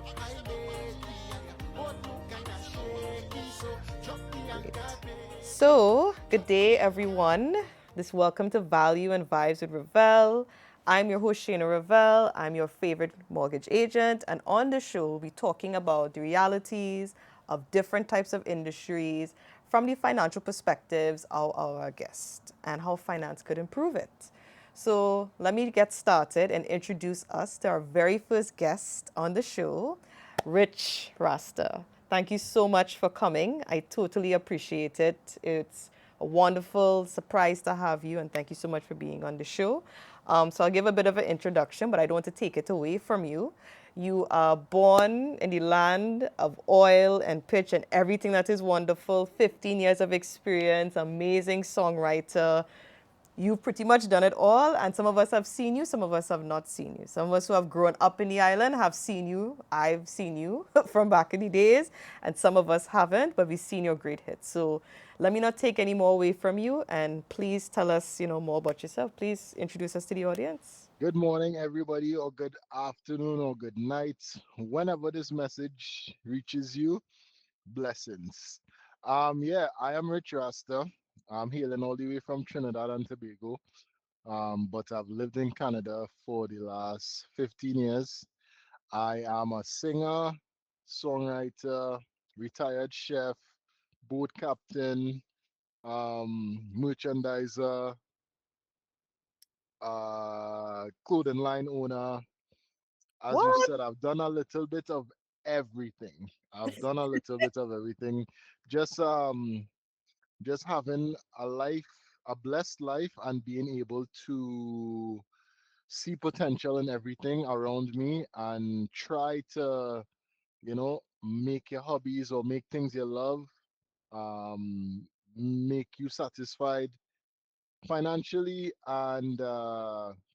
Great. So, good day, everyone. This welcome to Value and Vibes with Rivelle. I'm your host, Shana Rivelle. I'm your favorite mortgage agent. And on the show, we'll be talking about the realities of different types of industries from the financial perspectives of our guests and how finance could improve it. So, let me get started and introduce us to our very first guest on the show, Rich Rasta. Thank you so much for coming. I totally appreciate it. It's a wonderful surprise to have you, and thank you so much for being on the show. So I'll give a bit of an introduction, but I don't want to take it away from you. You are born in the land of oil and pitch and everything that is wonderful. 15 years of experience, amazing songwriter, you've pretty much done it all, and some of us have seen you, some of us have not seen you. Some of us who have grown up in the island have seen you. I've seen you from back in the days, and some of us haven't, but we've seen your great hits. So let me not take any more away from you, and please tell us, more about yourself. Please introduce us to the audience. Good morning, everybody, or good afternoon, or good night. Whenever this message reaches you, blessings. Yeah, I am Rich Rasta. I'm hailing all the way from Trinidad and Tobago. But I've lived in Canada for the last 15 years. I am a singer, songwriter, retired chef, boat captain, merchandiser, clothing line owner. As you What? said, I've done a little bit of everything. I've done a little bit of everything. Just just having a life, a blessed life, and being able to see potential in everything around me and try to, make your hobbies or make things you love make you satisfied financially and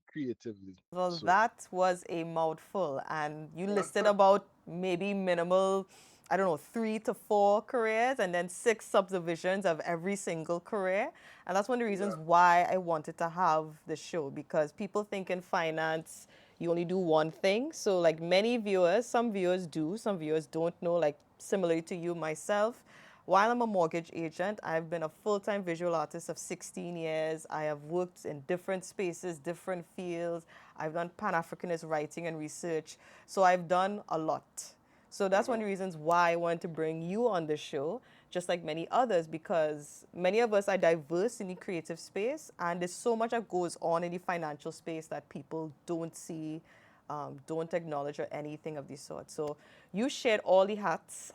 creatively. Well, So that was a mouthful, and you listed about maybe minimal, I don't know, 3 to 4 careers and then 6 subdivisions of every single career. And that's one of the reasons yeah, why I wanted to have the show, because people think in finance you only do one thing. So, like many viewers, some viewers do, some viewers don't know, like similarly to you, myself. While I'm a mortgage agent, I've been a full time visual artist of 16 years. I have worked in different spaces, different fields. I've done Pan Africanist writing and research. So I've done a lot. So that's one of the reasons why I wanted to bring you on the show, just like many others, because many of us are diverse in the creative space, and there's so much that goes on in the financial space that people don't see, don't acknowledge, or anything of the sort. So you shared all the hats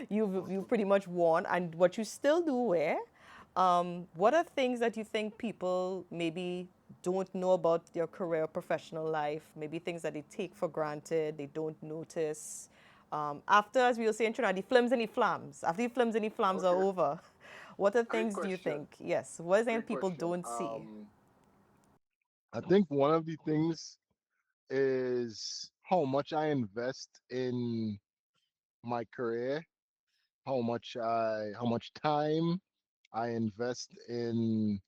you pretty much worn, and what you still do wear. What are things that you think people maybe don't know about your career, professional life? Maybe things that they take for granted, they don't notice. After, as we will say in Trinidad, the flims and the flams. After the flims and the flams are okay, over, what are great things do you question. think? Yes, what is it Great that people question. don't see? I think one of the things is how much I invest in my career, how much time I invest in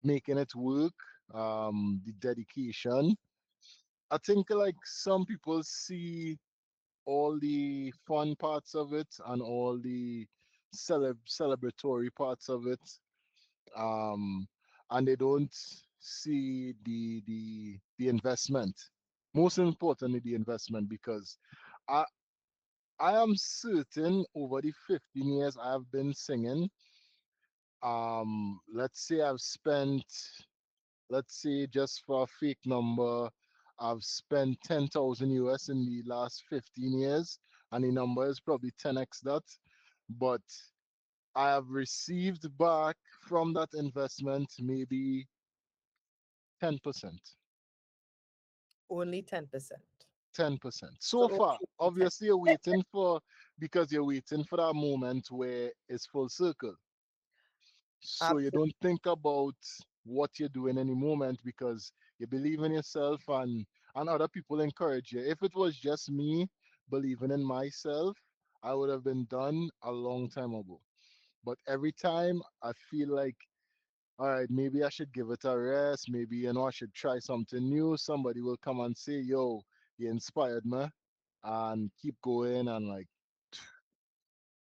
making it work, the dedication. I think like some people see all the fun parts of it and all the celebratory parts of it, um, and they don't see the investment. Most importantly, the investment, because I I am certain over the 15 years I've been singing, let's say I've spent, let's say just for a fake number, I've spent 10,000 US in the last 15 years, and the number is probably 10x that. But I have received back from that investment maybe 10%. Only 10%. 10%. So So far, only 10. obviously, you're waiting for, because you're waiting for that moment where it's full circle. So you Absolutely. don't think about what you're doing in the moment because you believe in yourself, and other people encourage you. If it was just me believing in myself, I would have been done a long time ago. But every time I feel like, all right, maybe I should give it a rest. Maybe, I should try something new. Somebody will come and say, yo, you inspired me. and keep going and like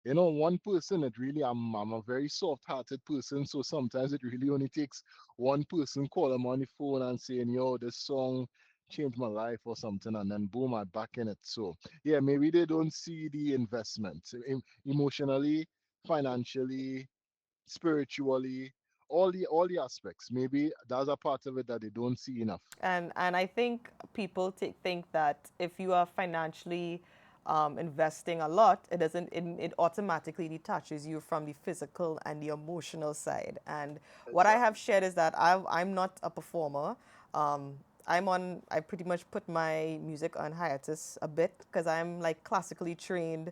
one person, it really, I'm a very soft-hearted person, so sometimes it really only takes one person call them on the phone and saying, yo, this song changed my life or something, and then boom, I back in it. So yeah, maybe they don't see the investment emotionally, financially, spiritually, all the aspects. Maybe that's a part of it that they don't see enough. And I think people think that if you are financially investing a lot, it automatically detaches you from the physical and the emotional side. And what I have Exactly. shared is that I'm not a performer. Um, I pretty much put my music on hiatus a bit because I'm like classically trained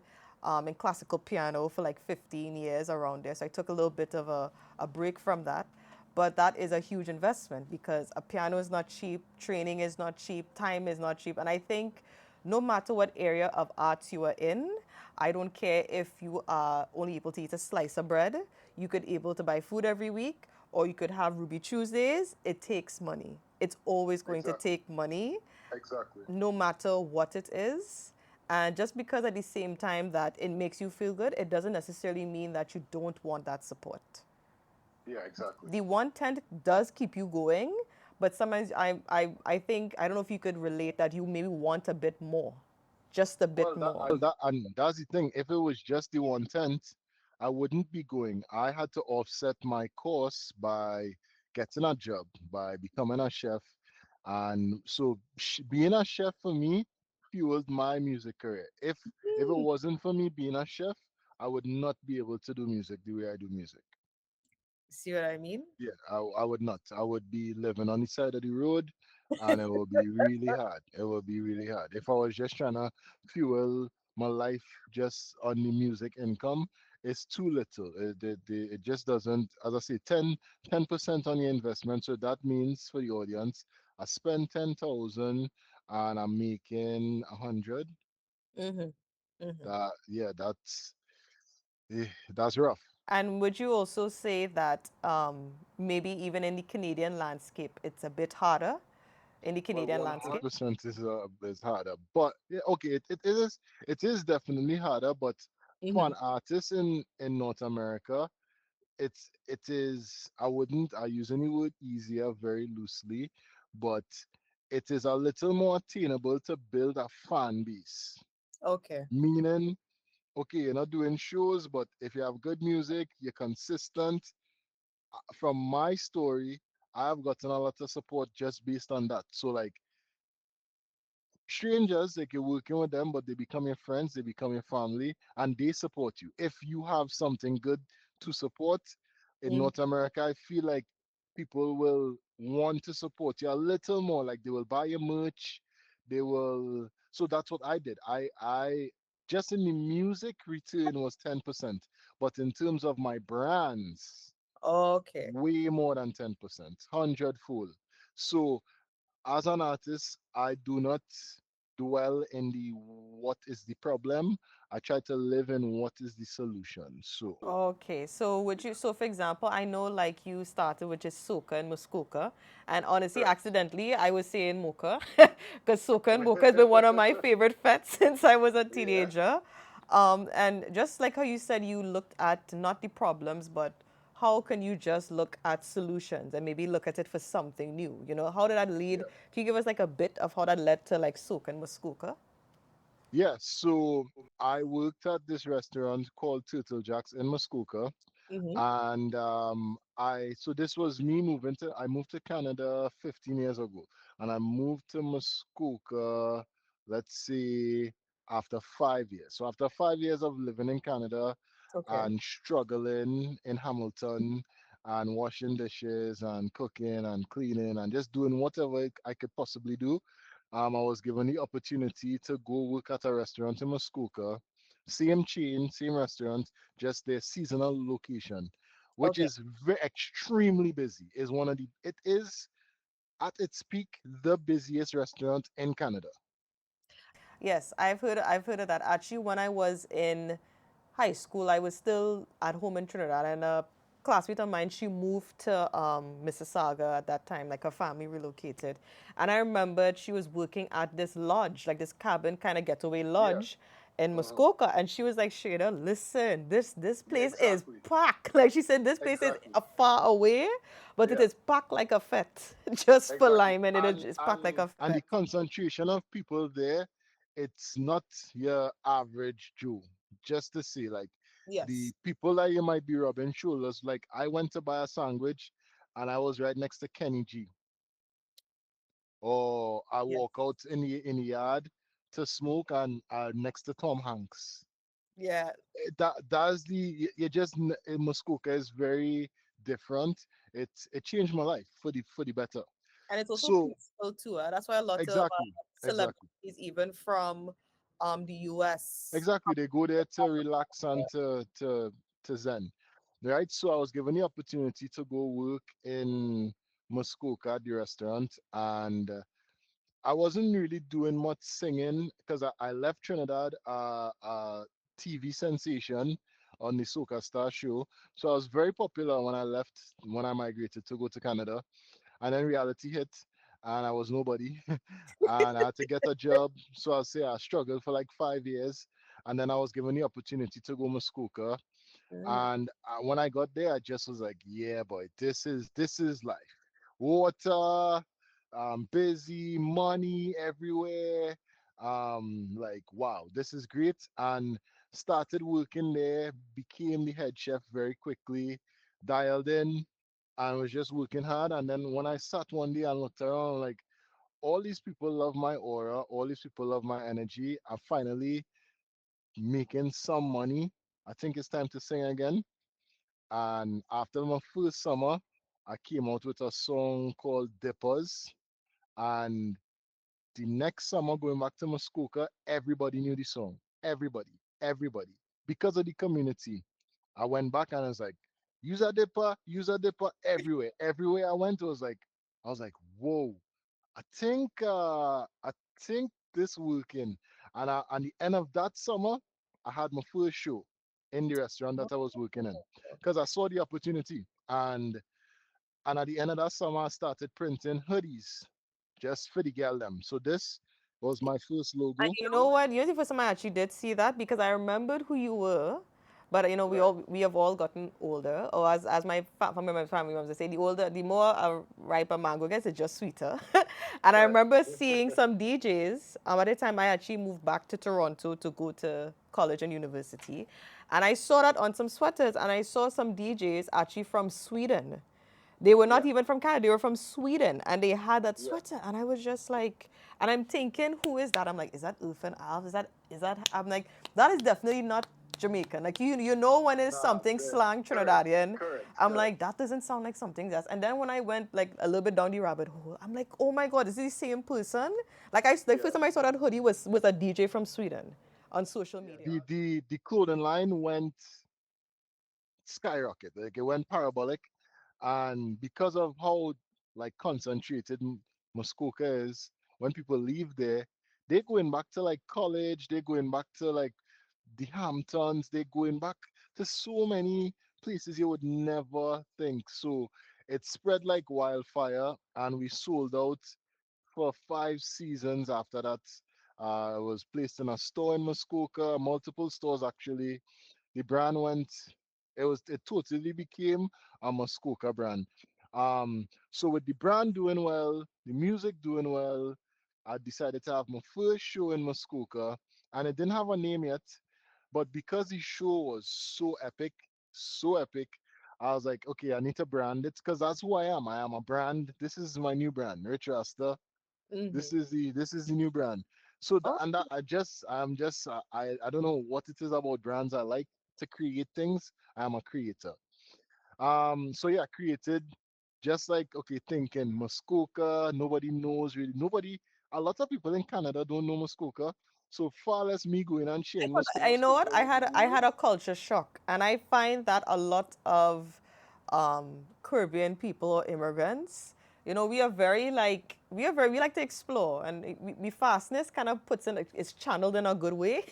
in classical piano for like 15 years around there. So I took a little bit of a break from that. But that is a huge investment because a piano is not cheap, training is not cheap, time is not cheap. And I think no matter what area of arts you are in, I don't care if you are only able to eat a slice of bread, you could able to buy food every week, or you could have Ruby Tuesdays. It takes money. It's always going to Exactly. take money, Exactly. no matter what it is. And just because at the same time that it makes you feel good, it doesn't necessarily mean that you don't want that support. Yeah, exactly. The 110 does keep you going, but sometimes I think, I don't know if you could relate that you maybe want a bit more, just a bit Well, more. and that's the thing. If it was just the 1/10, I wouldn't be going. I had to offset my costs by getting a job, by becoming a chef, and so being a chef for me fueled my music career. If it wasn't for me being a chef, I would not be able to do music the way I do music. See what I mean? Yeah, I would not. I would be living on the side of the road and it will be really hard. It will be really hard. If I was just trying to fuel my life just on the music income, it's too little. It just doesn't, as I say, 10% on the investment. So that means for the audience, I spend 10,000 and I'm making 100. Mm-hmm. Mm-hmm. Yeah, that's rough. And would you also say that maybe even in the Canadian landscape, it's a bit harder in the Well, Canadian landscape? 100% is harder, but yeah, okay, it is definitely harder. But for Mm-hmm. an artist in North America, it is. I using the word easier very loosely, but it is a little more attainable to build a fan base. Okay. Meaning, okay, you're not doing shows, but if you have good music, you're consistent. From my story, I've gotten a lot of support just based on that. So like strangers, like you're working with them, but they become your friends, they become your family, and they support you. If you have something good to support in Mm. North America, I feel like people will want to support you a little more. Like they will buy your merch, they will. So that's what I did. I just in the music return was 10%, but in terms of my brands, Okay. way more than 10%, hundredfold. So as an artist, I do not dwell in the what is the problem. I try to live in what is the solution. So, Okay, so would you, so for example, I know like you started with just Soca and Muskoka, and honestly, correct. accidentally, I was saying Mocha, because Soca and Mocha has been one of my favorite fets since I was a Yeah. teenager. And just like how you said, you looked at not the problems, but how can you just look at solutions and maybe look at it for something new? You know, how did that lead? Yeah. Can you give us like a bit of how that led to like Soca and Muskoka? Yeah. So I worked at this restaurant called Turtle Jacks in Muskoka. Mm-hmm. And this was me moving to, I moved to Canada 15 years ago. And I moved to Muskoka, let's say, after 5 years. So after 5 years of living in Canada Okay. and struggling in Hamilton and washing dishes and cooking and cleaning and just doing whatever I could possibly do, I was given the opportunity to go work at a restaurant in Muskoka, same chain, same restaurant, just their seasonal location, which Okay. is extremely busy. It is at its peak the busiest restaurant in Canada. Yes, I've heard of that. Actually, when I was in high school, I was still at home in Trinidad, and classmate of mine, she moved to Mississauga at that time, like her family relocated. And I remembered she was working at this lodge, like this cabin kind of getaway Yeah. lodge in Uh-huh. Muskoka. And she was like, Shada, listen, this Yeah, place is exactly. packed. Like she said, this place is Exactly. far away, but it Yeah. is packed like a fete. Just for Exactly. Lyman, it is And it's packed like and a and the fete. concentration of people there, it's not your average Jew. Just to say, like the Yes, people that you might be rubbing shoulders, like I went to buy a sandwich and I was right next to Kenny G. Or I yes, walk out in the yard to smoke and next to Tom Hanks. yeah. That's you just Muskoka is very different. It changed my life for the better. And it's also So peaceful too. That's why a lot of exactly, exactly, celebrities, even from the US, exactly. They go there to relax and to zen, right? So I was given the opportunity to go work in Muskoka at the restaurant, and I wasn't really doing much singing because I left Trinidad, TV sensation on the Soca Star show. So I was very popular when I left, when I migrated to go to Canada. And then reality hit, and I was nobody. And I had to get a job. So I'll say I struggled for like 5 years. And then I was given the opportunity to go Muskoka. mm, And when I got there, I just was like, yeah, boy, this is life. Water, busy, money everywhere. Like wow, this is great. And started working there, became the head chef very quickly, dialed in, and was just working hard. And then when I sat one day and looked around, like all these people love my aura, all these people love my energy. I'm finally making some money. I think it's time to sing again. And after my first summer, I came out with a song called Dippers. And the next summer, going back to Muskoka, everybody knew the song. Everybody, everybody. Because of the community. I went back and I was like, use a dipper everywhere. Everywhere I went, I was like, whoa, I think this working. And at the end of that summer, I had my first show in the restaurant that I was working in. Because I saw the opportunity. And at the end of that summer, I started printing hoodies just for the girl them. So this was my first and logo. you know what? You know the first time I actually did see that because I remembered who you were, but you know Right. we have all gotten older, or as my family members say, the older, the more a ripe a mango gets, it's just sweeter. And I Correct. remember seeing some DJs. At the time, I actually moved back to Toronto to go to college and university, and I saw that on some sweaters, and I saw some DJs actually from Sweden. They were Yeah. not even from Canada, they were from Sweden, and they had that Yeah. sweater. And I was just like, and I'm thinking, who is that? I'm like, is that Erphaan Alves? Is that, I'm like, that is definitely not Jamaican. Like, you know when it's Nah, something man. slang Correct. Trinidadian. Correct. I'm Correct. like, that doesn't sound like something else. And then when I went like a little bit down the rabbit hole, I'm like, oh my God, is this the same person? Like, the Yeah. first time I saw that hoodie was a DJ from Sweden on social Yeah. media. The clothing line went skyrocket. Like it went parabolic. And because of how like concentrated Muskoka is, when people leave there, they're going back to like college, they're going back to like the Hamptons, they're going back to so many places you would never think. So it spread like wildfire, and we sold out for 5 seasons after that. I was placed in a store in Muskoka, multiple stores actually. The brand went, it totally became a Muskoka brand. So with the brand doing well, the music doing well, I decided to have my first show in Muskoka, and it didn't have a name yet, but because the show was so epic, I was like, okay, I need to brand it because that's who I am. I am a brand. This is my new brand, Rich Rasta. Mm-hmm. This is the new brand. So Oh, and that I'm just I don't know what it is about brands. I like to create things. I'm a creator. So yeah, created just like okay, thinking Muskoka. Nobody knows really. Nobody. A lot of people in Canada don't know Muskoka. So far as me going and sharing you know Muskoka what? with the I world. had a culture shock, and I find that a lot of Caribbean people or immigrants, you know, we like to explore, and we fastness kind of puts in it's channeled in a good way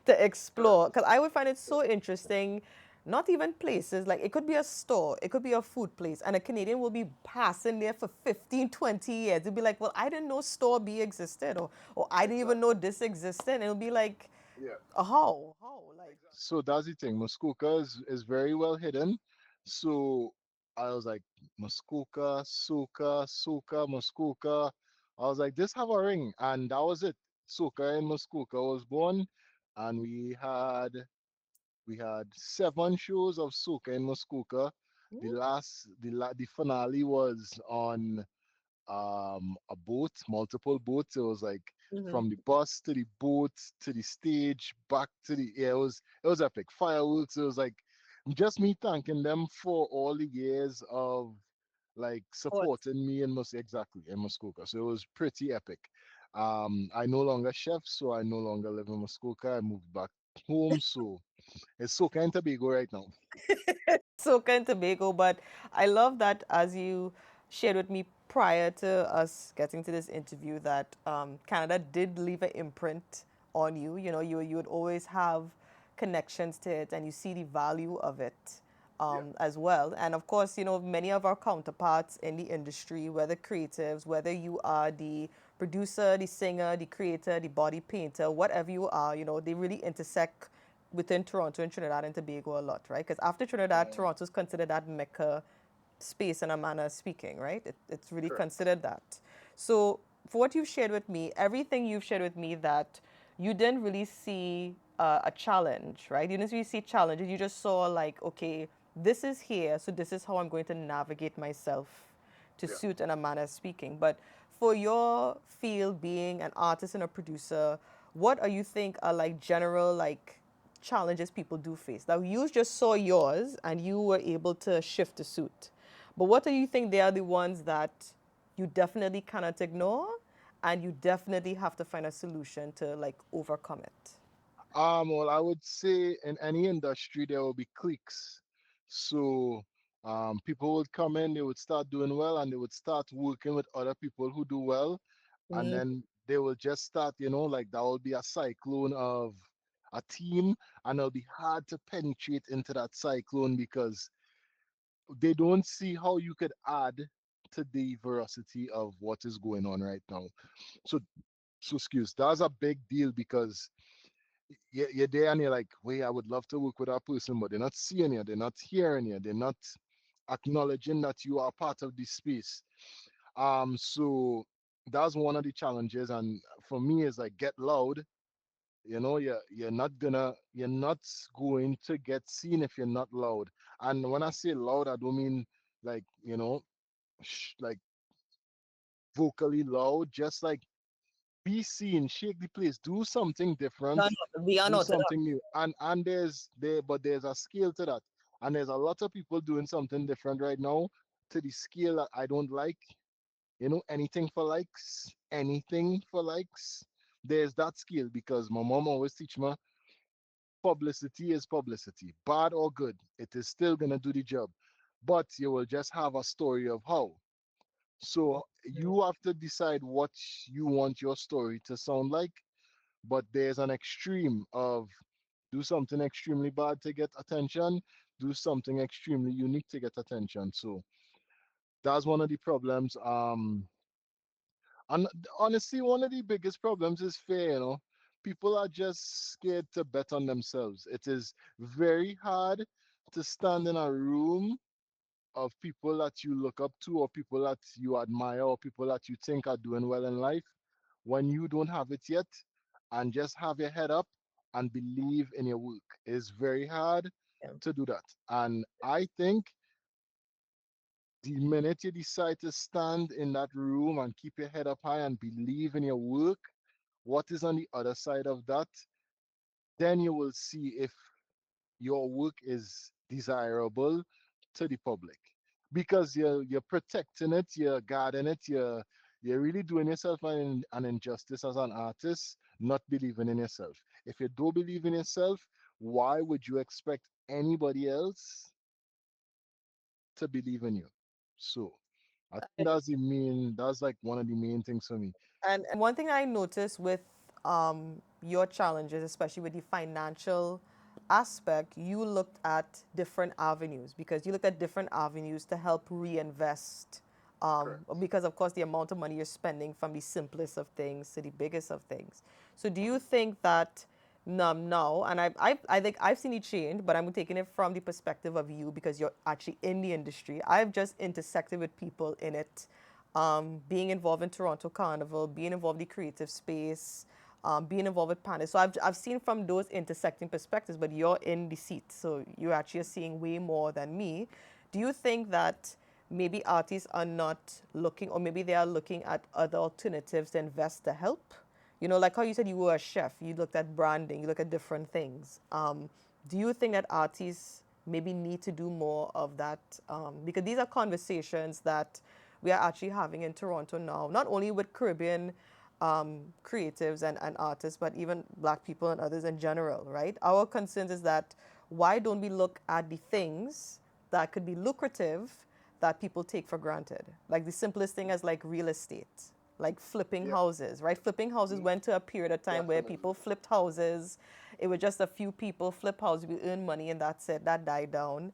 to Correct. explore. Because I would find it so interesting. not even places, like it could be a store, it could be a food place, and a Canadian will be passing there for 15, 20 years. It'll be like, well, I didn't know Store B existed, or I didn't even know Exactly. this existed. And it'll be like, Yeah. how? Like, So that's the thing. Muskoka is very well hidden. So I was like, Muskoka, Soca, Soca, Muskoka. I was like, this have a ring. And that was it. Soca in Muskoka was born. And we had 7 shows of soca in Muskoka. The finale was on a boat, multiple boats. It was like mhm. from the bus to the boat to the stage, back to the yeah, it was epic. Fireworks. It was like just me thanking them for all the years of like supporting me in exactly in Muskoka. So it was pretty epic. I no longer chef, so I no longer live in Muskoka. I moved back home, so it's Soca and Tobago right now. Soca and Tobago, but I love that as you shared with me prior to us getting to this interview that Canada did leave an imprint on you. You know, you would always have connections to it, and you see the value of it Yeah, as well. And of course, you know, many of our counterparts in the industry, whether creatives, whether you are the producer, the singer, the creator, the body painter, whatever you are, you know, they really intersect within Toronto and Trinidad and Tobago a lot, right? Because after Trinidad, yeah, Toronto is considered that mecca space in a manner of speaking, right? It's really correct. considered that. So, for what you've shared with me, everything you've shared with me, that you didn't really see a challenge, right? You didn't really see challenges. You just saw, like, okay, this is here, so this is how I'm going to navigate myself to Yeah. suit in a manner of speaking. But for your field, being an artist and a producer, what are you think are like general like challenges people do face? Now you just saw yours and you were able to shift the suit. But what do you think they are the ones that you definitely cannot ignore and you definitely have to find a solution to like overcome it? Well, I would say in any industry there will be cliques. So, people would come in, they would start doing well, and they would start working with other people who do well, and Mm, then they will just start, like that will be a cyclone of a team, and it'll be hard to penetrate into that cyclone because they don't see how you could add to the veracity of what is going on right now. So, excuse, that's a big deal because you're there and you're like, wait, I would love to work with that person, but they're not seeing you, they're not hearing you, they're not acknowledging that you are part of this space. So that's one of the challenges. And for me, is like get loud. You're not going to get seen if you're not loud. And when I say loud, I don't mean like, like vocally loud, just like be seen, shake the place, do something different, we are do not enough. something new. And there's a scale to that. And there's a lot of people doing something different right now to the scale that I don't like. Anything for likes, anything for likes. There's that scale because my mom always teach me publicity is publicity, bad or good. It is still gonna do the job. But you will just have a story of how. So you have to decide what you want your story to sound like, but there's an extreme of do something extremely bad to get attention, do something extremely unique to get attention. So that's one of the problems. And honestly, one of the biggest problems is fear. People are just scared to bet on themselves. It is very hard to stand in a room of people that you look up to or people that you admire or people that you think are doing well in life when you don't have it yet and just have your head up and believe in your work. It's very hard to do that. And I think the minute you decide to stand in that room and keep your head up high and believe in your work, what is on the other side of that, then you will see if your work is desirable to the public because you're protecting it, you're guarding it, you're really doing yourself an injustice as an artist, not believing in yourself. If you don't believe in yourself, why would you expect anybody else to believe in you? So I think that's like one of the main things for me. And one thing I noticed with your challenges, especially with the financial aspect, you looked at different avenues because you looked at different avenues to help reinvest. Correct. Because of course the amount of money you're spending from the simplest of things to the biggest of things. So do you think that now, and I think I've seen it change, but I'm taking it from the perspective of you because you're actually in the industry. I've just intersected with people in it, being involved in Toronto Carnival, being involved in the creative space, being involved with panels. So I've seen from those intersecting perspectives, but you're in the seat. So you actually are seeing way more than me. Do you think that maybe artists are not looking, or maybe they are looking at other alternatives to invest to help? You know, like how you said you were a chef, you looked at branding, you look at different things. Do you think that artists maybe need to do more of that? Because these are conversations that we are actually having in Toronto now, not only with Caribbean creatives and artists, but even black people and others in general, right? Our concerns is that why don't we look at the things that could be lucrative that people take for granted? Like the simplest thing as like real estate, like flipping Yeah, houses, right? Flipping houses mm, went to a period of time where definitely. people flipped houses. It was just a few people flip houses, we earn money, and that's it. That died down.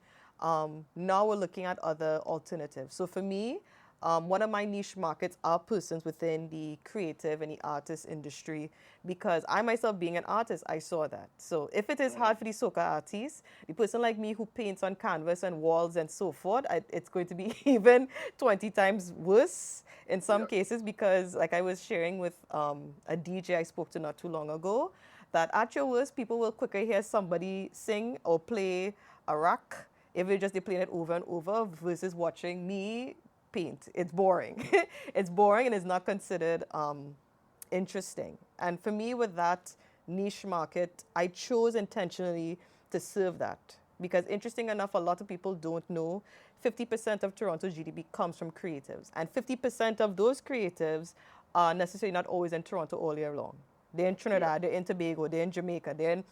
Now we're looking at other alternatives. So for me, one of my niche markets are persons within the creative and the artist industry because I myself being an artist, I saw that. So if it is Hmm. hard for the soca artist, the person like me who paints on canvas and walls and so forth, it's going to be even 20 times worse in some Yeah, cases because like I was sharing with a DJ I spoke to not too long ago, that at your worst, people will quicker hear somebody sing or play a rock if they're playing it over and over versus watching me paint. It's boring. It's boring and it's not considered interesting. And for me, with that niche market, I chose intentionally to serve that because, interesting enough, a lot of people don't know 50% of Toronto's GDP comes from creatives, and 50% of those creatives are necessarily not always in Toronto all year long. They're in yeah, Trinidad, they're in Tobago, they're in Jamaica, they're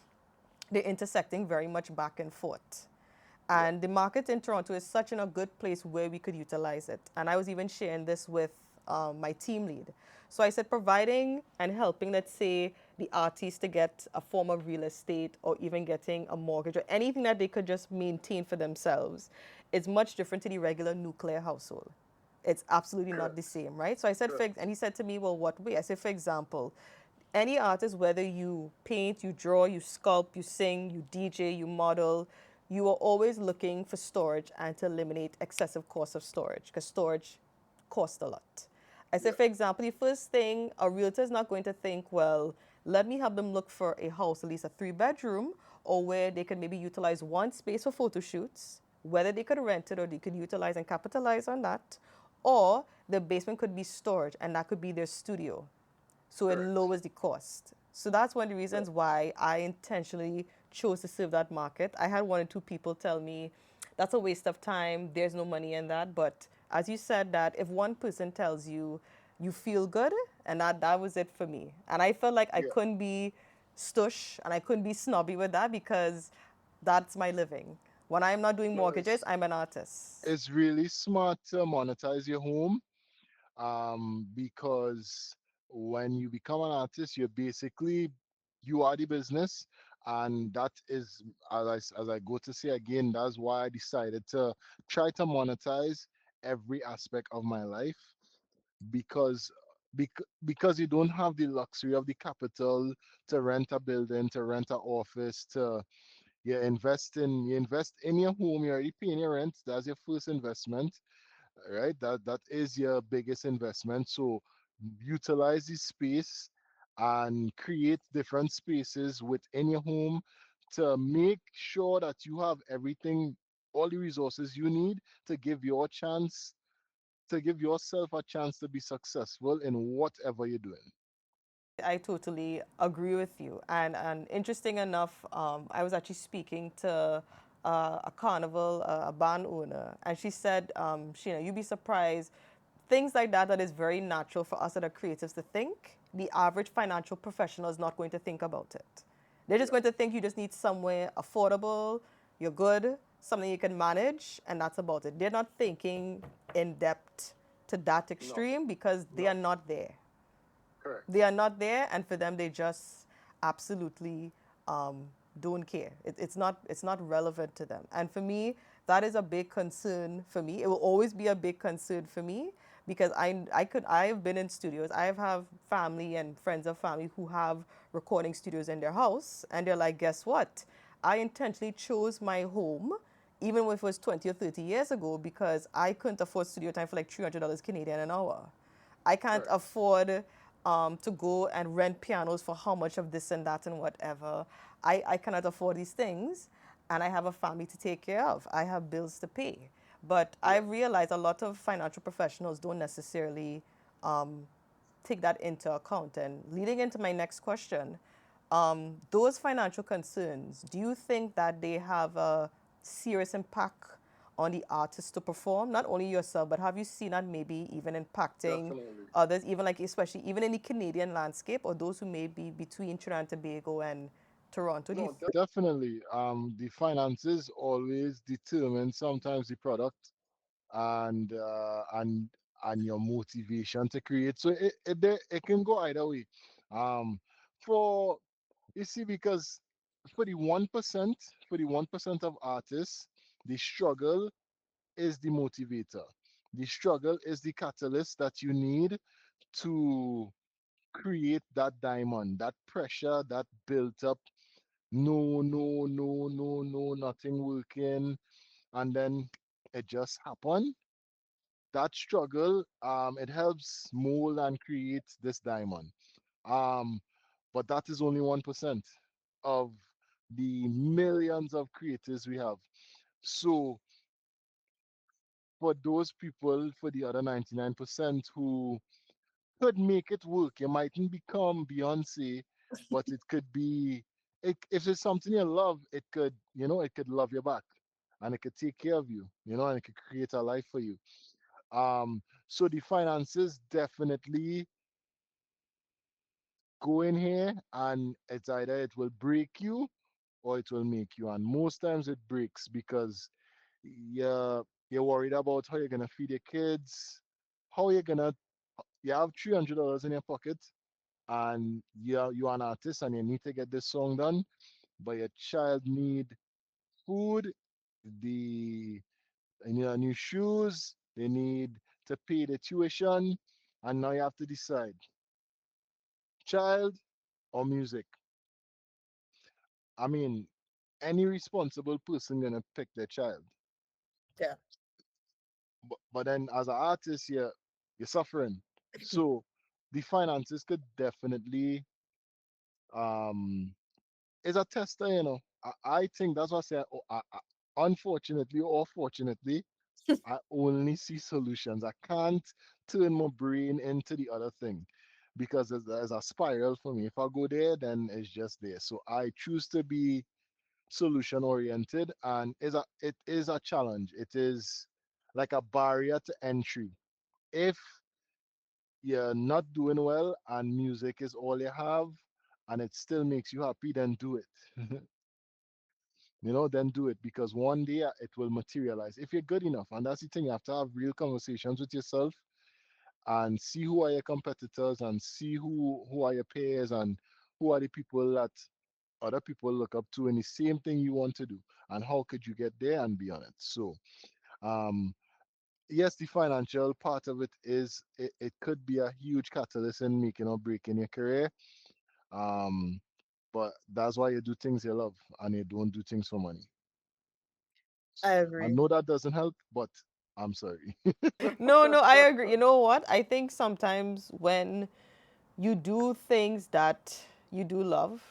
intersecting very much back and forth. yeah. And the market in Toronto is such in a good place where we could utilize it. And I was even sharing this with my team lead. So I said, providing and helping, let's say, the artist to get a form of real estate or even getting a mortgage or anything that they could just maintain for themselves is much different to the regular nuclear household. It's absolutely not the Correct. same, right? So I said, Correct. and he said to me, well, what way? I said, for example, any artist, whether you paint, you draw, you sculpt, you sing, you DJ, you model, you are always looking for storage and to eliminate excessive cost of storage because storage costs a lot. I Yeah, said, for example, the first thing a realtor is not going to think, well, let me have them look for a house, at least a 3 bedroom, or where they can maybe utilize one space for photo shoots, whether they could rent it or they could utilize and capitalize on that, or the basement could be storage and that could be their studio, so it correct. lowers the cost. So that's one of the Yeah, reasons why I intentionally chose to serve that market. I had one or two people tell me that's a waste of time, there's no money in that. But as you said, that if one person tells you you feel good, and that was it for me. And I felt like I yeah. couldn't be stush and I couldn't be snobby with that because that's my living. When I'm not doing No, mortgages, I'm an artist. it's really smart to monetize your home, because when you become an artist, you're basically, you are the business, and that is, as I go to say again, that's why I decided to try to monetize every aspect of my life, because because you don't have the luxury of the capital to rent a building, to rent an office, to you invest in your home, you're already paying your rent, that's your first investment, right? That is your biggest investment. So utilize this space and create different spaces within your home to make sure that you have everything, all the resources you need to give your chance, to give yourself a chance to be successful in whatever you're doing. I totally agree with you. And interesting enough, I was actually speaking to a carnival, a barn owner, and she said, Sheena, you'd be surprised. Things like that, that is very natural for us that are creatives to think. The average financial professional is not going to think about it. They're just Yeah, going to think you just need somewhere affordable, you're good, something you can manage, and that's about it. They're not thinking in depth to that no, extreme because they no, are not there. correct. They are not there, and for them, they just absolutely don't care. It's not relevant to them. And for me, that is a big concern for me. It will always be a big concern for me because I've been in studios. I have family and friends of family who have recording studios in their house, and they're like, guess what? I intentionally chose my home, even if it was 20 or 30 years ago, because I couldn't afford studio time for like $300 Canadian an hour. I can't Correct. afford to go and rent pianos for how much of this and that and whatever. I cannot afford these things, and I have a family to take care of. I have bills to pay. But I Yeah. realize a lot of financial professionals don't necessarily take that into account. And leading into my next question, those financial concerns, do you think that they have a serious impact on the artist to perform? Not only yourself, but have you seen that maybe even impacting Definitely. others, even like especially even in the Canadian landscape or those who may be between Trinidad and Tobago and Toronto? Do you No, definitely. The finances always determine sometimes the product and your motivation to create. So it can go either way. Um, for you see, because for the 1%, for the 1% of artists, the struggle is the motivator. The struggle is the catalyst that you need to create that diamond, that pressure that built up. No, no, no, no, no, nothing working. And then it just happened. That struggle, it helps mold and create this diamond. Um, but that is only 1% of the millions of creators we have. So for those people, for the other 99% who could make it work, you mightn't become Beyonce, but it could be, if it's something you love, it could, it could love you back and it could take care of you, and it could create a life for you. So the finances definitely go in here, and it's either it will break you or it will make you. And most times it breaks because you're worried about how you're gonna feed your kids, how you're gonna you have $300 in your pocket, and you're an artist and you need to get this song done, but your child need food, the they need new shoes, they need to pay the tuition, and now you have to decide child or music. I mean, any responsible person gonna pick their child. Yeah. But then as an artist, you're suffering. So the finances could definitely um is a tester, I think that's what I say. Unfortunately or fortunately, I only see solutions. I can't turn my brain into the other thing because there's a spiral for me. If I go there, then it's just there. So I choose to be solution oriented, and it is a challenge. It is like a barrier to entry. If you're not doing well and music is all you have and it still makes you happy, then do it. Then do it, because one day it will materialize if you're good enough. And that's the thing, you have to have real conversations with yourself and see who are your competitors and see who are your peers and who are the people that other people look up to in the same thing you want to do, and how could you get there and be on it. So um yes, the financial part of it it could be a huge catalyst in making or breaking your career. um but that's why you do things you love and you don't do things for money. I I agree. know that doesn't help, but I'm sorry. No, no, I agree. You know what? I think sometimes when you do things that you do love,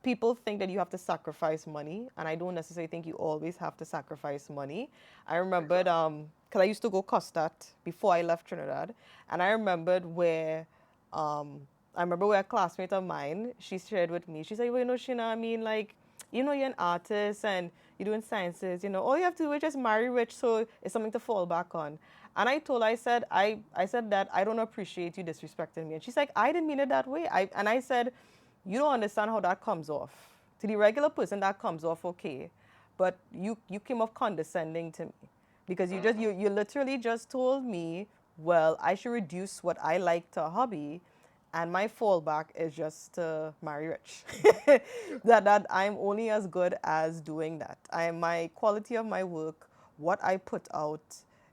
people think that you have to sacrifice money, and I don't necessarily think you always have to sacrifice money. I remembered, Exactly. because I used to go Costat before I left Trinidad, and um, I remember where a classmate of mine, she shared with me, she said, well, Sheena, I mean, like, you're an artist and you're doing sciences, all you have to do is just marry rich so it's something to fall back on. And I told her, I said that I don't appreciate you disrespecting me. And she's like, I didn't mean it that way. And I said, you don't understand how that comes off. To the regular person, that comes off okay. But you came off condescending to me. Because you literally just told me, well, I should reduce what I like to a hobby and my fallback is just to marry rich. Yeah. That I'm only as good as doing that. My quality of my work, what I put out,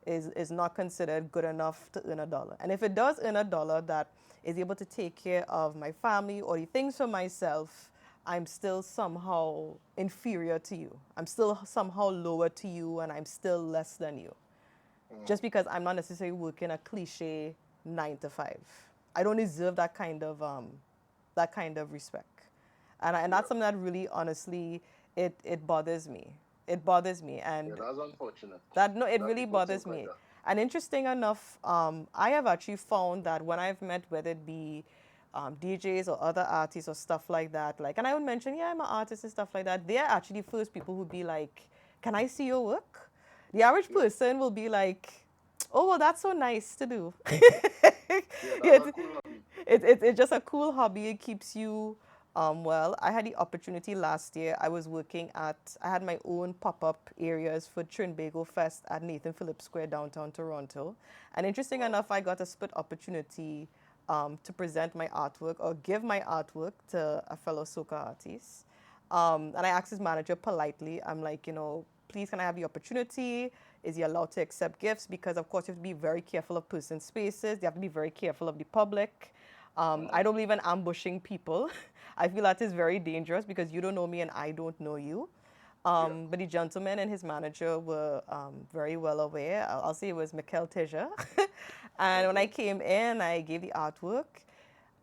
is not considered good enough to earn a dollar. And if it does earn a dollar that is able to take care of my family or the things for myself, I'm still somehow inferior to you. I'm still somehow lower to you, and I'm still less than you Mm. just because I'm not necessarily working a cliche 9 to 5. I don't deserve that kind of respect, and Yeah. that's something that really, honestly, it bothers me. It bothers me, Yeah, and that's unfortunate that no, it that really people bothers think like me. that. And interesting enough, I have actually found that when I've met, whether it be DJs or other artists or stuff like that, like, and I would mention, yeah, I'm an artist and stuff like that. They're actually the first people who'd be like, "Can I see your work?" The average Yeah. person will be like, "Oh, well, that's so nice to do." Yeah, that's Yeah, a cool hobby. it's just a cool hobby. It keeps you well. I had the opportunity last year. I had my own pop up areas for Trinbago Fest at Nathan Phillips Square, downtown Toronto. And interesting Wow. enough, I got a split opportunity to present my artwork or give my artwork to a fellow soca artist. And I asked his manager politely, I'm like, please, can I have the opportunity? Is he allowed to accept gifts? Because, of course, you have to be very careful of person spaces. You have to be very careful of the public. Uh-huh. I don't believe in ambushing people. I feel that is very dangerous because you don't know me and I don't know you. Yeah. But the gentleman and his manager were very well aware. I'll say it was Mikel Teja. And when I Okay. came in, I gave the artwork.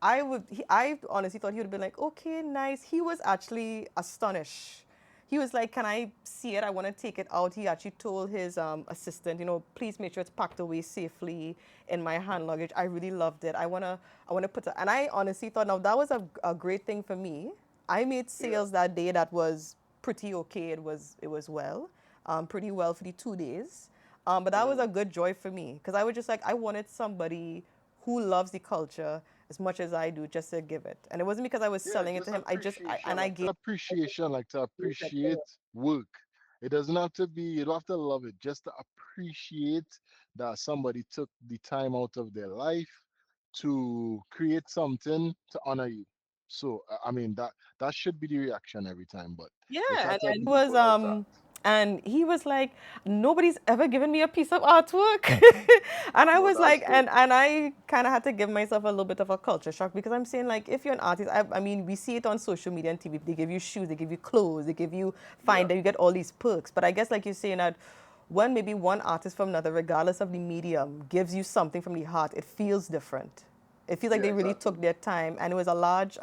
I honestly thought he would have been like, okay, nice. He was actually astonished. He was like, can I see it? I want to take it out. He actually told his assistant, please make sure it's packed away safely in my hand luggage. I really loved it. I wanna put it. And I honestly thought, now that was a great thing for me. I made Yeah. sales that day that was pretty okay. It was pretty well for the 2 days. But that was Mm. a good joy for me because I was just like, I wanted somebody who loves the culture as much as I do just to give it. And it wasn't because I was Yeah, selling it to just him. appreciation, I like gave. appreciation, like to appreciate work. It doesn't have to be, you don't have to love it, just to appreciate that somebody took the time out of their life to create something to honor you. So, I mean, that should be the reaction every time, but Yeah, they try to and leave people out that. he was like, nobody's ever given me a piece of artwork. And I No, was that's like, dope. and I kind of had to give myself a little bit of a culture shock because I'm saying, like, if you're an artist, I mean, we see it on social media and TV. They give you shoes, they give you clothes, they give you Yeah, fine, that you get all these perks. But I guess, like you're saying, that when maybe one artist from another, regardless of the medium, gives you something from the heart, it feels different. It feels like yeah, they really exactly. took their time, and it was a large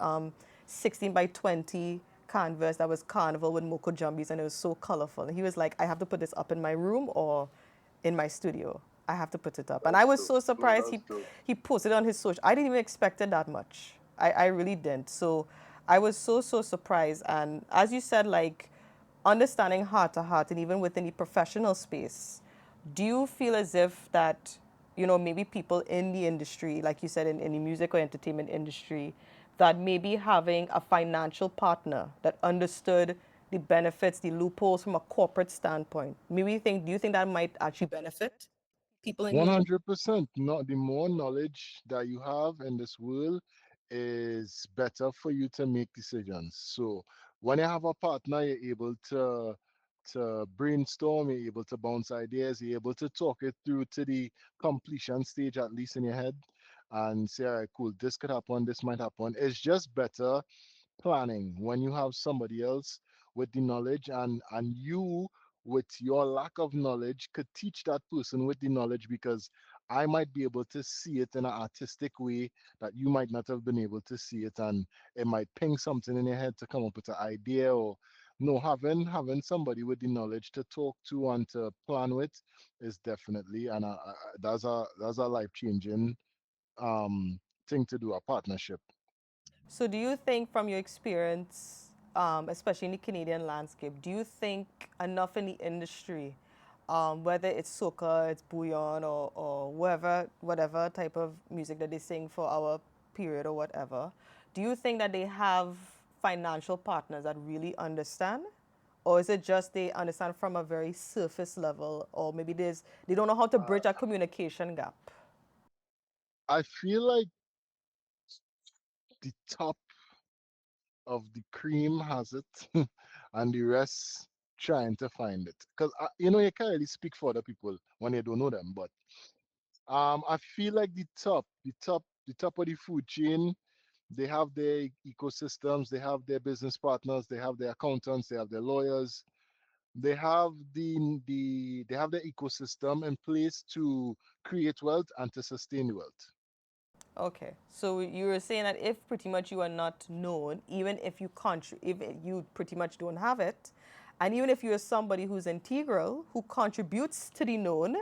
16 by 20 canvas that was carnival with Moko Jumbies, and it was so colorful. And he was like, I have to put this up in my room or in my studio. I have to put it up. And I That's was dope. so No, surprised that's dope. he posted it on his social. I didn't even expect it that much. I really didn't. So I was so surprised. And as you said, like, understanding heart to heart and even within the professional space, do you feel as if that, maybe people in the industry, like you said, in the music or entertainment industry, that maybe having a financial partner that understood the benefits, the loopholes from a corporate standpoint, do you think that might actually benefit people in the industry? 100%. Not the more knowledge that you have in this world is better for you to make decisions. So when you have a partner, you're able to brainstorm, you're able to bounce ideas, you're able to talk it through to the completion stage, at least in your head, and say, all right, cool, this could happen, this might happen. It's just better planning when you have somebody else with the knowledge, and you with your lack of knowledge could teach that person with the knowledge, because I might be able to see it in an artistic way that you might not have been able to see it, and it might ping something in your head to come up with an idea. Or no, having somebody with the knowledge to talk to and to plan with is definitely, and that's a life changing um thing to do, a partnership. So, do you think, from your experience, especially in the Canadian landscape, do you think enough in the industry, whether it's soca, it's bouillon, or whatever type of music that they sing for our period or whatever, do you think that they have financial partners that really understand? Or is it just they understand from a very surface level, or maybe they don't know how to uh, bridge a communication gap? I feel like the top of the cream has it, and the rest trying to find it. Because you can't really speak for other people when you don't know them. But I feel like the top of the food chain, they have their ecosystems, they have their business partners, they have their accountants, they have their lawyers, they have they have the ecosystem in place to create wealth and to sustain the wealth. Okay, so you were saying that if pretty much you are not known, even if if you pretty much don't have it, and even if you're somebody who's integral, who contributes to the known,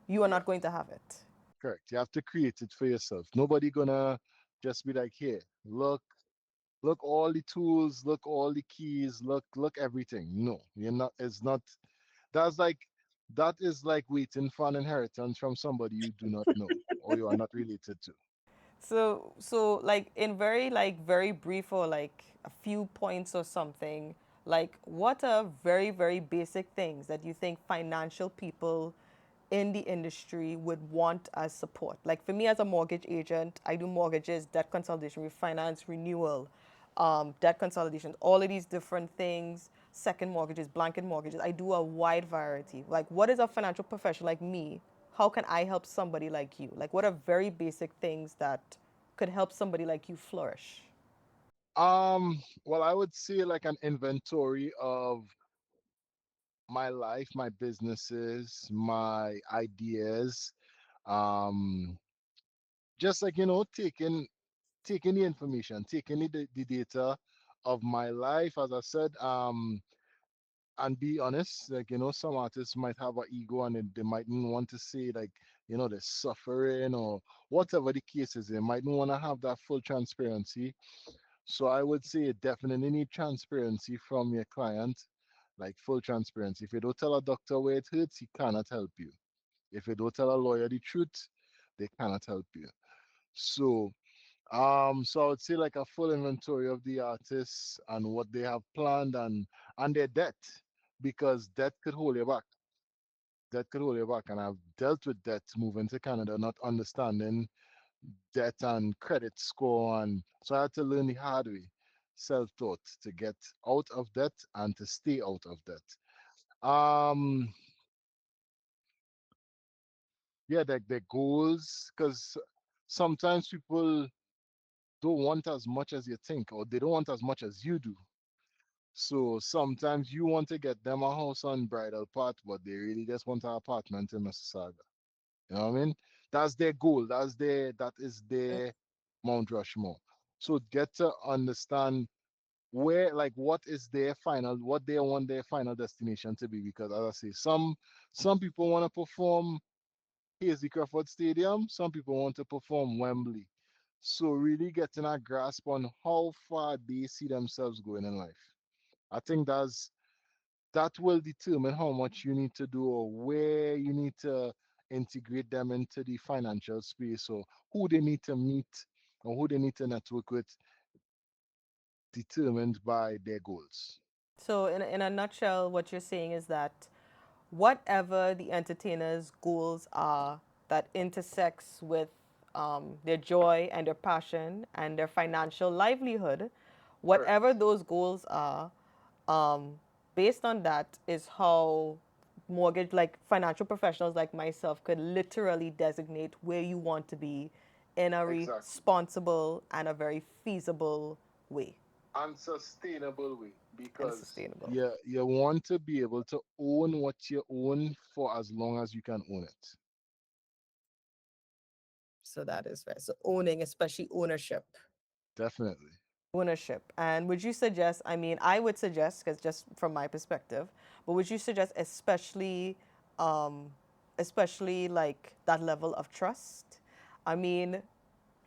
you are Yeah, not going to have it. correct. You have to create it for yourself. Nobody gonna just be like, here, look all the tools, look all the keys, look everything. No, you're not. It's not. That's like that is like waiting for an inheritance from somebody you do not know or you are not related to. So like in very brief or like a few points or something, like what are very basic things that you think financial people in the industry would want as support? Like for me as a mortgage agent, I do mortgages, debt consolidation, refinance, renewal, debt consolidation, all of these different things, second mortgages, blanket mortgages. I do a wide variety. Like what is a financial professional like me? How can I help somebody like you? Like what are very basic things that could help somebody like you flourish? Well, I would say like an inventory of my life, my businesses, my ideas. Um, just like taking the information, taking the data of my life, as I said, and be honest. Like, some artists might have an ego and they mightn't want to say, like, they're suffering or whatever the case is. They mightn't want to have that full transparency. So I would say you definitely need transparency from your client, like full transparency. If you don't tell a doctor where it hurts, he cannot help you. If you don't tell a lawyer the truth, they cannot help you. So so I would say like a full inventory of the artists and what they have planned and their debt, because debt could hold you back. Debt could hold you back, and I've dealt with debt moving to Canada, not understanding debt and credit score, and so I had to learn the hard way, self-taught, to get out of debt and to stay out of debt. Um, yeah, the goals, because sometimes people don't want as much as you think, or they don't want as much as you do. So sometimes you want to get them a house on Bridal Path, but they really just want an apartment in Mississauga. You know what I mean? That's their goal. That is their Mount Rushmore. So get to understand where, like, what they want their final destination to be. Because as I say, some people want to perform Hazy Crawford Stadium, some people want to perform Wembley. So really getting a grasp on how far they see themselves going in life. I think that will determine how much you need to do or where you need to integrate them into the financial space, or who they need to meet or who they need to network with, determined by their goals. So in a nutshell, what you're saying is that whatever the entertainer's goals are that intersects with their joy and their passion and their financial livelihood, Correct. whatever those goals are, um, based on that is how mortgage, like financial professionals like myself, could literally designate where you want to be in a Exactly. responsible and a very feasible way Unsustainable way, and because sustainable. you want to be able to own what you own for as long as you can own it. So that is right. So owning, especially ownership. Definitely. Ownership. And would you suggest, I mean, I would suggest, because just from my perspective, but would you suggest um, especially like that level of trust? I mean,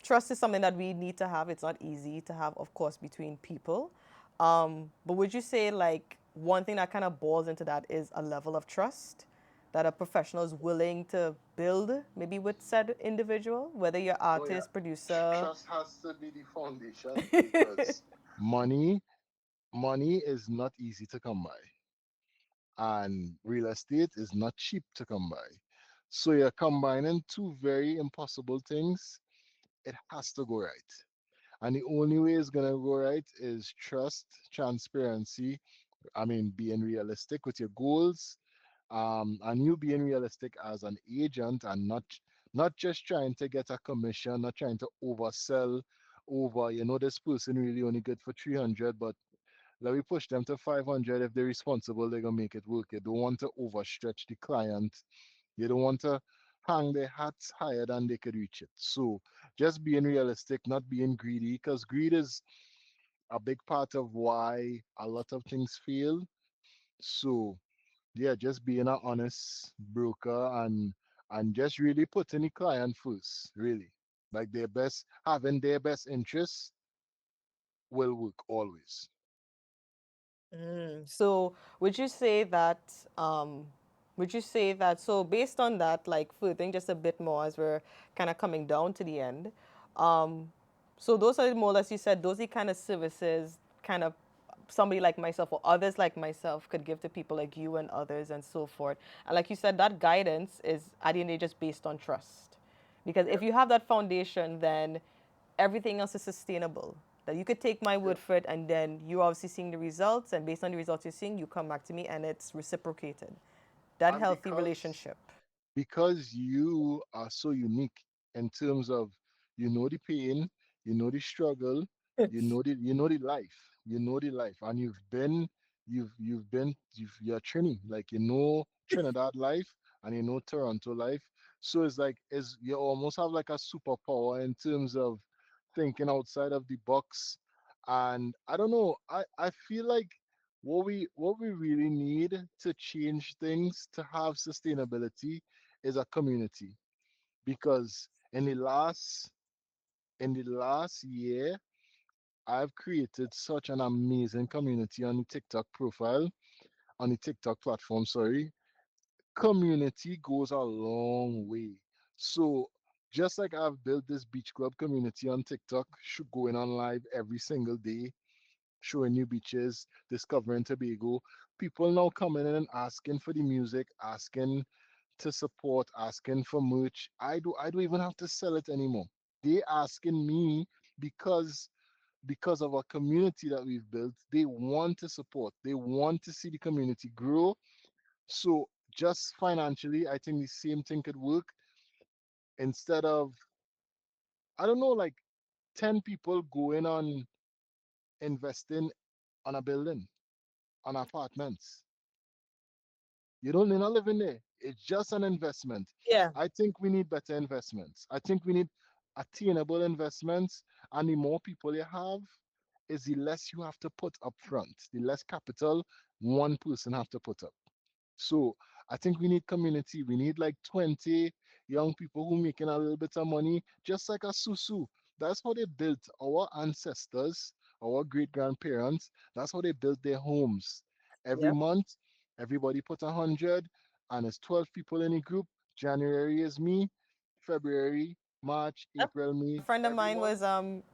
trust is something that we need to have. It's not easy to have, of course, between people. But would you say like one thing that kind of boils into that is a level of trust that a professional is willing to build, maybe with said individual, whether you're Oh yeah. artist, producer. Trust has to be the foundation, because money money is not easy to come by, and real estate is not cheap to come by. So you're combining two very impossible things. It has to go right. And the only way it's gonna go right is trust, transparency. I mean, being realistic with your goals, and you being realistic as an agent and not just trying to get a commission, not trying to oversell over, this person really only good for 300, but let me push them to 500. If they're responsible, they're gonna make it work. You don't want to overstretch the client. You don't want to hang their hats higher than they could reach it. So just being realistic, not being greedy, because greed is a big part of why a lot of things fail. So yeah, just being an honest broker and just really putting the client first, really. Like their best, having their best interests will work always. So um would you say that so based on that, like furthering just a bit more as we're kind of coming down to the end, um so those are more or less you said those are the kind of services kind of somebody like myself or others like myself could give to people like you and others and so forth. And like you said, that guidance is at the end of the day just based on trust. Because if Yep, you have that foundation, then everything else is sustainable. That you could take my word yep. for it, and then you're obviously seeing the results, and based on the results you're seeing, you come back to me, and it's reciprocated. That And healthy relationship. because you are so unique in terms of you know the pain, you know the struggle, you know the life, and you're Trini, like you know Trinidad life and you know Toronto life. So it's like is you almost have like a superpower in terms of thinking outside of the box. And I don't know, I feel like what we really need to change things to have sustainability is a community, because in the last year I've created such an amazing community on the TikTok platform, sorry. Community goes a long way. So just like I've built this beach club community on TikTok, going on live every single day, showing new beaches, discovering Tobago. People now coming in and asking for the music, asking to support, asking for merch. I don't even have to sell it anymore. They asking me because because of a community that we've built. They want to support. They want to see the community grow. So just financially, I think the same thing could work. Instead of, I don't know, like 10 people going on investing on a building, on apartments. You're not living there. It's just an investment. Yeah. I think we need better investments. I think we need attainable investments. And the more people you have, is the less you have to put up front, the less capital one person have to put up. So I think we need community. We need like 20 young people who making a little bit of money, just like a susu. That's how they built our ancestors, our great grandparents. That's how they built their homes. Every Yep. month, everybody put 100, and it's 12 people in a group. January is me, February, March, Yep. April, A me. friend of Every mine month, was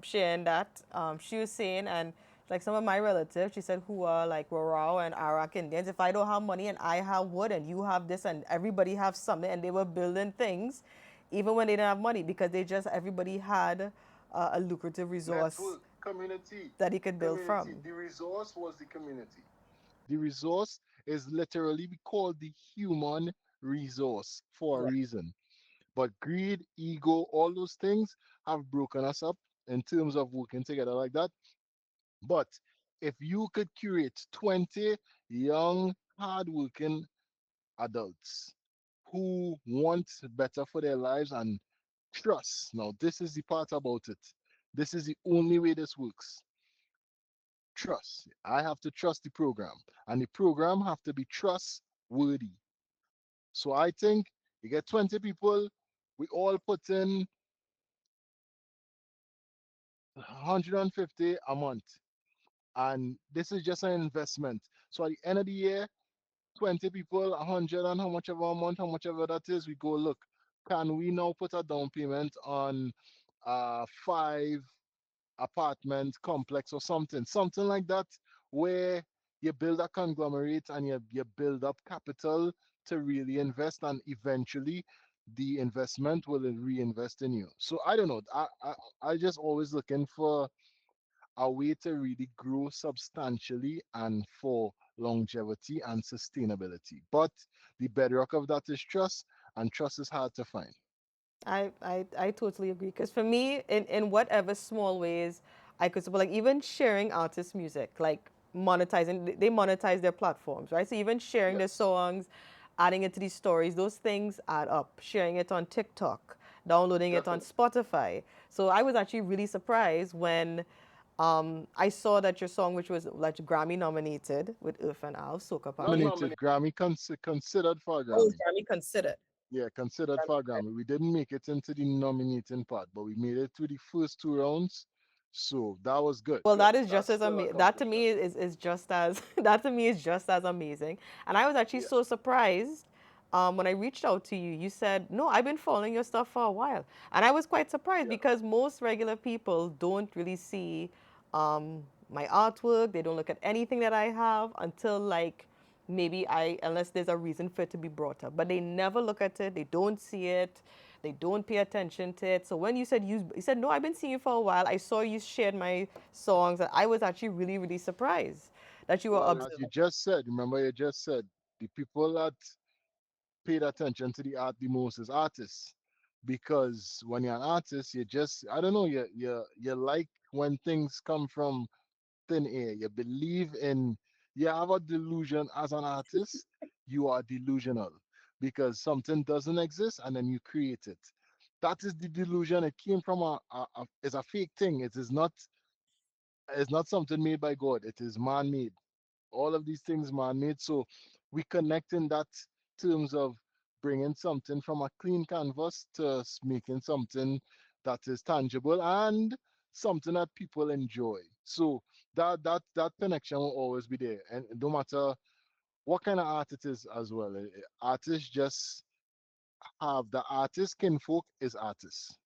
sharing that. She was saying, and like some of my relatives, she said, who are like Warao and Arak Indians, if I don't have money and I have wood and you have this and everybody have something, and they were building things, even when they didn't have money, because they just everybody had a lucrative resource network, community, that he could build community. from. The resource was the community. The resource is literally we call the human resource for a Yeah. reason. But greed, ego, all those things have broken us up in terms of working together like that. But if you could curate 20 young, hardworking adults who want better for their lives and trust, now this is the part about it. This is the only way this works. Trust. I have to trust the program, and the program have to be trustworthy. So I think you get 20 people, we all put in 150 a month, and this is just an investment. So at the end of the year, 20 people, 100, and how much of a month, how much ever that is, we go look. Can we now put a down payment on five apartment complex or something like that, where you build a conglomerate and you build up capital to really invest, and eventually the investment will reinvest in you. So I don't know. I just always looking for a way to really grow substantially and for longevity and sustainability. But the bedrock of that is trust, and trust is hard to find. I totally agree. Because for me, in whatever small ways I could support, like even sharing artist music, like monetizing, they monetize their platforms, right? So even sharing their Yes, songs, adding it to these stories, those things add up. Sharing it on TikTok, downloading it on definitely. Spotify. So I was actually really surprised when I saw that your song, which was like Grammy nominated with Erphaan Alves, Soca Not Party. nominated, considered for a Oh, Grammy. Grammy considered. Yeah, considered Grammy for a Grammy. We didn't make it into the nominating part, but we made it through the first two rounds. So that was good. Well, that is just That's as still amazing. That to accomplishment. me is just as that to me is just as amazing. And I was actually Yeah, so surprised when I reached out to you. You said, "No, I've been following your stuff for a while," and I was quite surprised yeah. because most regular people don't really see my artwork. They don't look at anything that I have until like maybe unless there's a reason for it to be brought up, but they never look at it, they don't see it, they don't pay attention to it. So when you said, no, I've been seeing you for a while, I saw you shared my songs, and I was actually really, really surprised that you were Well, as you observant. just said, remember you just said the people that paid attention to the art the most is artists. Because when you're an artist, you just I don't know, you like when things come from thin air. You believe in you have a delusion as an artist, you are delusional because something doesn't exist and then you create it. That is the delusion. It came from it's a fake thing. It's not something made by God. It is man-made. All of these things man-made. So we connect in that terms of bringing something from a clean canvas to making something that is tangible and something that people enjoy. So that connection will always be there, and no matter what kind of art it is as well. Artists just have the artist kinfolk is artists.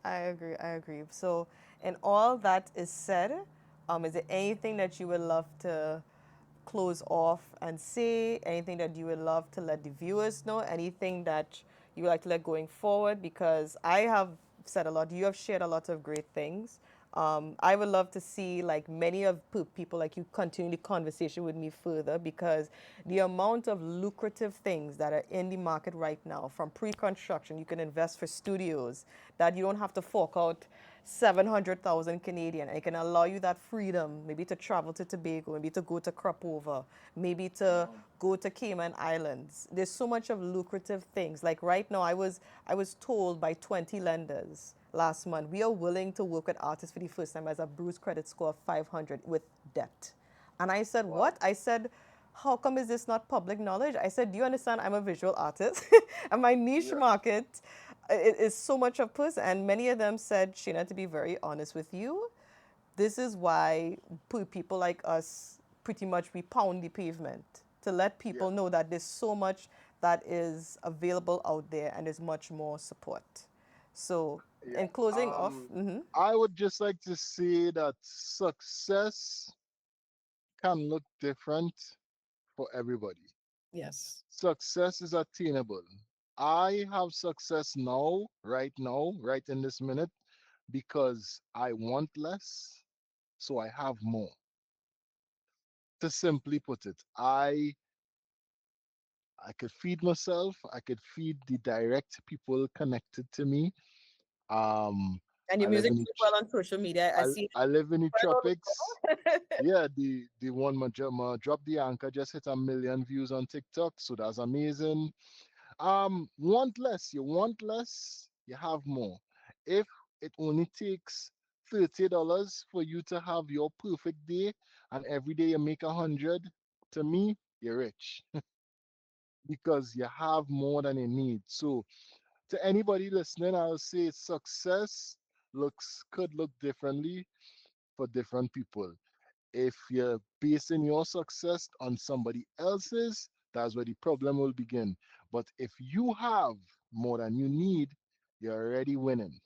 I agree. I agree. So, in all that is said, is there anything that you would love to close off and say? Anything that you would love to let the viewers know? Anything that you would like to let going forward? Because I have said a lot. You have shared a lot of great things. I would love to see like many of people like you continue the conversation with me further because the amount of lucrative things that are in the market right now, from pre-construction, you can invest for studios that you don't have to fork out 700,000 Canadian. And it can allow you that freedom, maybe to travel to Tobago, maybe to go to Crop maybe to go to Cayman Islands. There's so much of lucrative things. Like right now, I was told by 20 lenders last month, we are willing to work with artists for the first time as a bruised credit score of 500 with debt. And I said, Wow. what? I said, how come is this not public knowledge? I said, do you understand I'm a visual artist? And my niche Yeah. market is so much of puss. And many of them said, Sheena, to be very honest with you, this is why people like us pretty much we pound the pavement to let Yeah. people know that there's so much that is available out there and there's much more support. So, Yeah. in closing off, I would just like to say that success can look different for everybody. yes. Success is attainable. I have success now, right in this minute, because I want less, so I have more. To simply put it, I could feed myself, I could feed the direct people connected to me. Um, And I your live music in doing well on social media. I see it I live in the spread all tropics. over. Yeah, the one my drop the anchor just hit 1 million views on TikTok, so that's amazing. Want less, you want less, you have more. If it only takes $30 for you to have your perfect day, and every day you make 100, to me, you're rich because you have more than you need. So to anybody listening, I'll say success looks could look differently for different people. If you're basing your success on somebody else's, that's where the problem will begin. But if you have more than you need, you're already winning,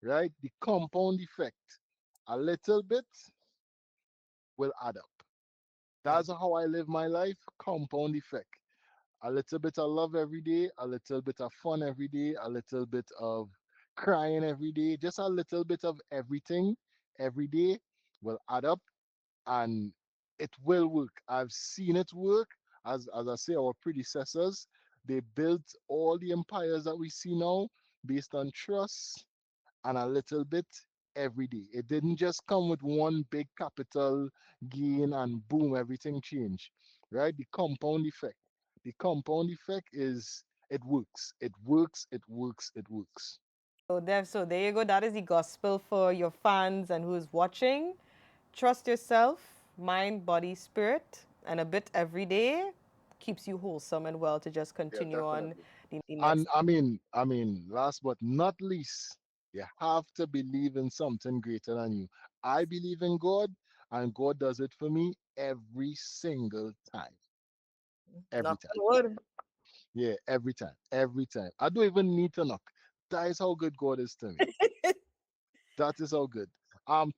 right? The compound effect, a little bit will add up. Yeah. That's how I live my life, compound effect. A little bit of love every day, a little bit of fun every day, a little bit of crying every day, just a little bit of everything every day will add up and it will work. I've seen it work. As I say, our predecessors, they built all the empires that we see now based on trust and a little bit every day. It didn't just come with one big capital gain and boom, everything changed. Right? The compound effect. The compound effect is it works. It works, it works, it works. So there you go. That is the gospel for your fans and who's watching. Trust yourself, mind, body, spirit, and a bit every day keeps you wholesome and well to just Yeah, continue on definitely. the And next. last but not least, you have to believe in something greater than you. I believe in God, and God does it for me every single time. Every Knock time. on wood. Yeah, every time. Every time. I don't even need to knock. That is how good God is to me. That is how good.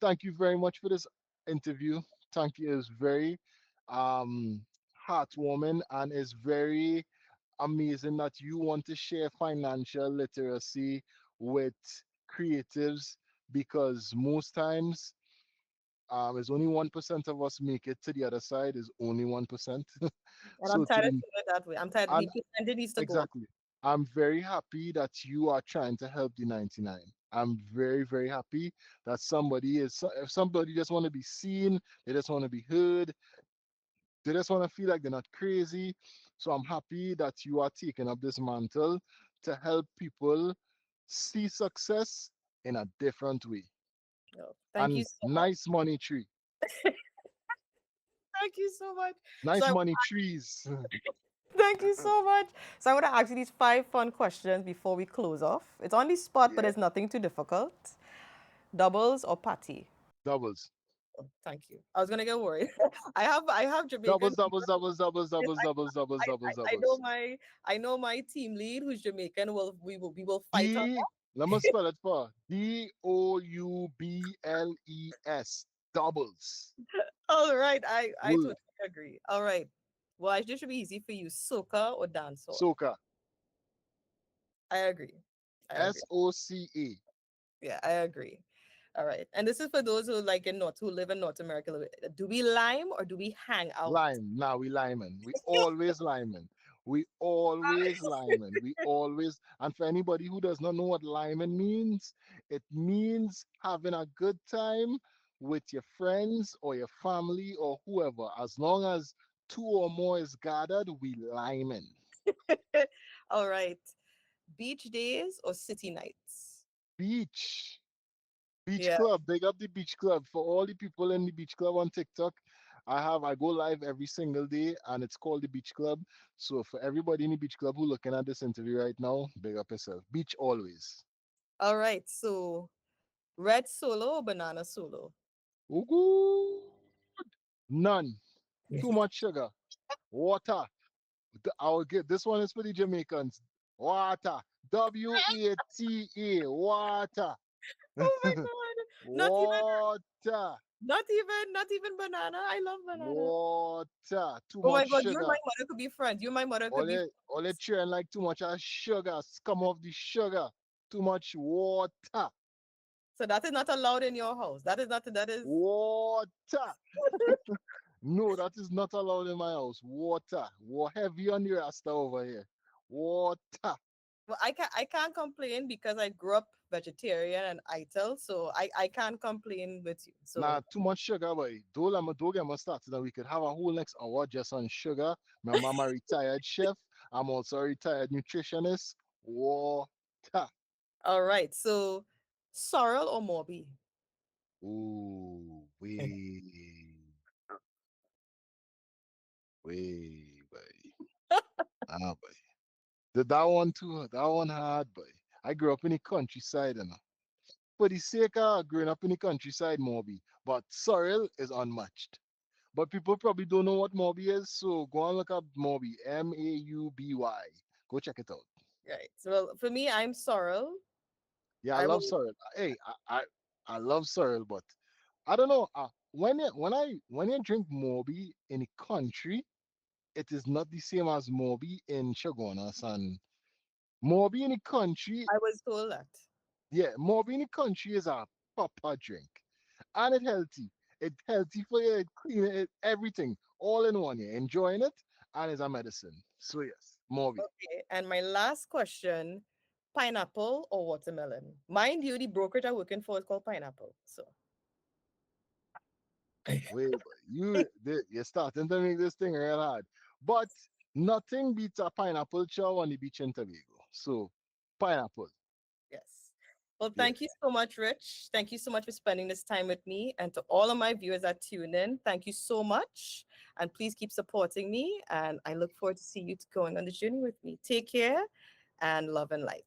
Thank you very much for this interview. Thank you. It's very um heartwarming and it's very amazing that you want to share financial literacy with creatives because most times it's only 1% of us make it to the other side is only 1%. And I'm So to tired of the seeing it that way. I'm tired. and The percentage needs to go up. exactly. I'm very happy that you are trying to help the 99. I'm very, very happy that if somebody just want to be seen, they just want to be heard, they just want to feel like they're not crazy. So I'm happy that you are taking up this mantle to help people see success in a different way. Oh, thank you And so much. nice money tree. Thank you so much. So Nice money trees. thank you so much. So I want to ask you these five fun questions before we close off. It's on the spot, but Yeah. it's nothing too difficult. Doubles or patty? Doubles. Oh, thank you. I was gonna get worried. I have Jamaican. Doubles, doubles, doubles, doubles, Yes, doubles, doubles, doubles, doubles, doubles. I know my team lead who's Jamaican. We will fight on Let me spell it for Doubles. Doubles. all right. I Word. totally agree. All right. Well, this should be easy for you. Soca or dancehall? Soca. I agree. I agree. Soca. Yeah, I agree. All right. And this is for those who live in North America. Do we lime or do we hang out? Lime. Now we linemen. We always linemen. We always linemen. We always. And for anybody who does not know what lineman means, it means having a good time with your friends or your family or whoever. As long as two or more is gathered, we linemen. All right. Beach days or city nights? Beach. Beach Yeah. club. Big up the beach club. For all the people in the beach club on TikTok, I go live every single day and it's called the beach club. So for everybody in the beach club who looking at this interview right now, big up yourself. Beach always. All right. So red solo or banana solo? Ooh, none. Too much sugar. Water. I will get this one is for the Jamaicans. Water. WATA. Water. Oh my God. Not even Water. not even banana. I love banana. Water. Too Oh my much God, you and my sugar. mother could be friends. You and my mother could be All it churn like too much sugar. Scum off the sugar. Too much water. so that is not allowed in your house. That is Water. No, that is not allowed in my house. Water. Heavy on the Rasta over here. Water. well, I can't complain because I grew up vegetarian and ITIL, so I can't complain with you. Nah, So too much sugar, boy. Don't get me started. And we could have a whole next hour just on sugar. My mama retired chef. I'm also a retired nutritionist. Water. all right. So sorrel or Moby? Ooh, boy. Ah, boy. That one too. That one hard, boy. I grew up in the countryside, you know. For the sake of growing up in the countryside, Moby. But Sorrel is unmatched. But people probably don't know what Moby is, so go and look up Moby. Mauby. Go check it out. Right. So well, for me, I'm sorrel. Yeah, I I love will. Sorrel. Hey, I love Sorrel, but I don't know. When you drink Moby in the country, it is not the same as Moby in Chaguanas and Moby in the country. I was told that. Yeah, Moby in the country is a proper drink, and it healthy. It healthy for you, it clean it, everything all in one. You're enjoying it, and it's a medicine. So yes, Moby. Okay, and my last question, pineapple or watermelon? Mind you, the brokerage I'm working for is called Pineapple. So Wait, but you're starting to make this thing real hard. But nothing beats a pineapple chow on the beach in Tobago. So pineapple. yes. Well, Yeah. thank you so much, Rich. Thank you so much for spending this time with me. And to all of my viewers that tune in, thank you so much. And please keep supporting me. And I look forward to see you going on the journey with me. Take care and love and light.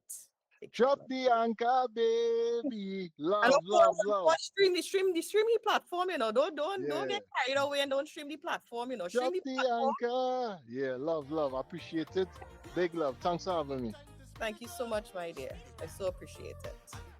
Take care. Drop the anchor, baby. And of Love, love, course, love. the streaming platform, don't Yeah. get carried away and don't stream the platform, stream Drop the the platform. anchor. Yeah, love, love. I appreciate it. Big love. Thanks for having me. Thank you so much, my dear. I so appreciate it.